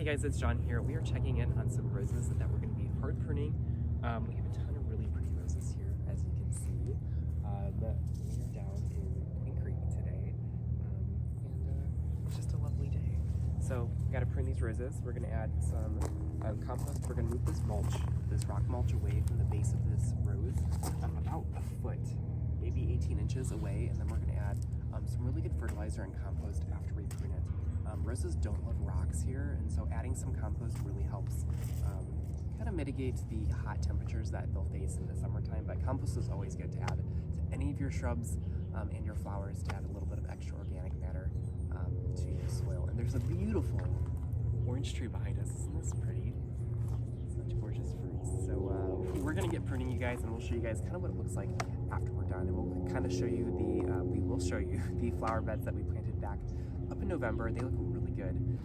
Hey guys, it's John here. We are checking in on some roses that we're going to be hard pruning. We have a ton of really pretty roses here, as you can see. We are down in Queen Creek today, and it's just a lovely day. So we got to prune these roses. We're going to add some compost. We're going to move this mulch, this rock mulch, away from the base of this rose, about a foot, maybe 18 inches away, and then we're going to add some really good fertilizer and compost after we prune it. Roses don't love rocks here, and so adding some compost really helps kind of mitigate the hot temperatures that they'll face in the summertime. But compost is always good to add to any of your shrubs and your flowers, to add a little bit of extra organic matter to your soil. And there's a beautiful orange tree behind us. Isn't this pretty? Such gorgeous fruits. So we're gonna get pruning, you guys, and we'll show you guys kind of what it looks like after we're done. And we'll kind of show you we will show you the flower beds that we planted back up in November. They look really good.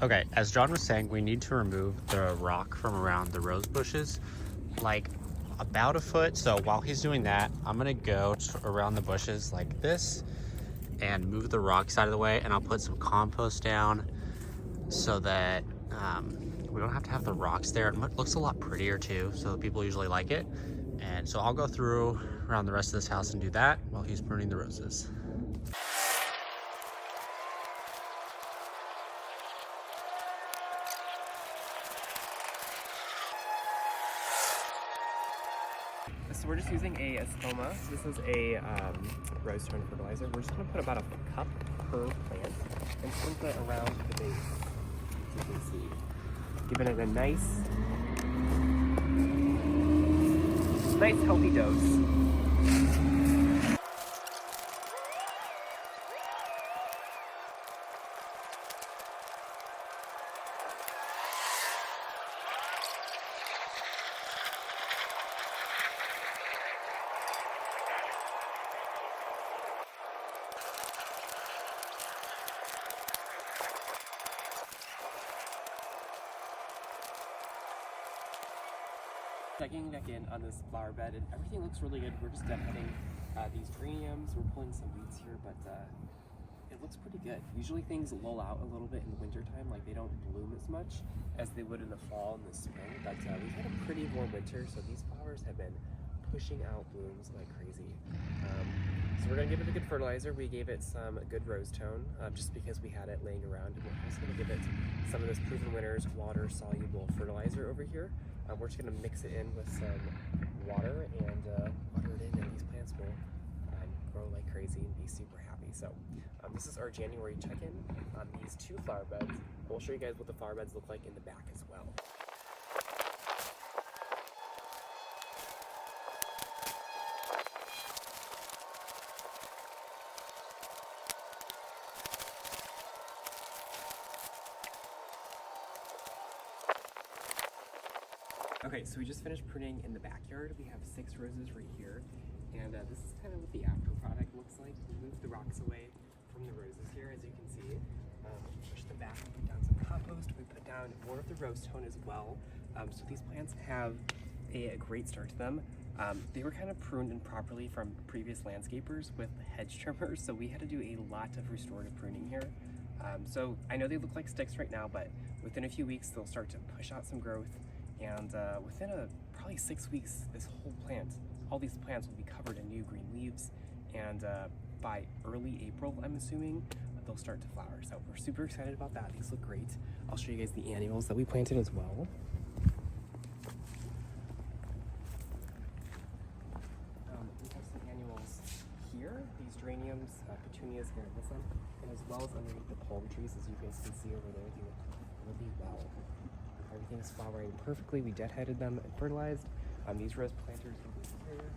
Okay, as John was saying, we need to remove the rock from around the rose bushes, like about a foot. So while he's doing that, I'm gonna go around the bushes like this and move the rocks out of the way, and I'll put some compost down so that we don't have to have the rocks there. It looks a lot prettier too, so people usually like it. And so I'll go through around the rest of this house and do that while he's pruning the roses. So we're just using a stoma. This is a rose tone fertilizer. We're just going to put about a cup per plant and sprinkle it around the base, as you can see. Giving it a nice healthy dose. Checking back in on this flower bed, and everything looks really good. We're just deadheading these geraniums. We're pulling some weeds here, but it looks pretty good. Usually things lull out a little bit in the wintertime, like they don't bloom as much as they would in the fall and the spring, but we've had a pretty warm winter, so these flowers have been pushing out blooms like crazy. So we're gonna give it a good fertilizer. We gave it some good rose tone just because we had it laying around, and we're also gonna give it some of this Proven Winners water soluble fertilizer over here. We're just gonna mix it in with some water and water it in, and these plants will grow like crazy and be super happy. So this is our January check-in on these two flower beds. We'll show you guys what the flower beds look like in the back as well. Okay, so we just finished pruning in the backyard. We have 6 roses right here, and this is kind of what the after product looks like. We moved the rocks away from the roses here, as you can see. We pushed them back, we put down some compost, we put down more of the rose tone as well. So these plants have a great start to them. They were kind of pruned improperly from previous landscapers with hedge trimmers, so we had to do a lot of restorative pruning here. So I know they look like sticks right now, but within a few weeks they'll start to push out some growth. And within probably 6 weeks, this whole plant, all these plants will be covered in new green leaves. And by early April, I'm assuming, they'll start to flower. So we're super excited about that. These look great. I'll show you guys the annuals that we planted as well. We have some annuals here, these geraniums, petunias here in this one, and as well as underneath the palm trees, as you guys can see over there, they look really well. Everything's flowering perfectly. We deadheaded them and fertilized. These rose planters over here.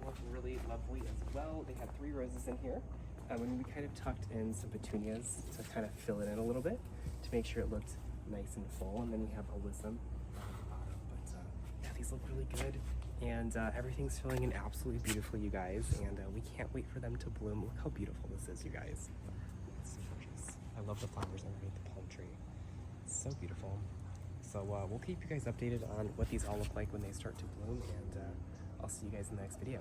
Look really lovely as well. They had 3 roses in here. And we kind of tucked in some petunias to kind of fill it in a little bit to make sure it looked nice and full. And then we have alyssum. But yeah, these look really good. And everything's filling in absolutely beautifully, you guys, and we can't wait for them to bloom. Look how beautiful this is, you guys. It's gorgeous. I love the flowers underneath the palm tree. It's so beautiful. So we'll keep you guys updated on what these all look like when they start to bloom, and I'll see you guys in the next video.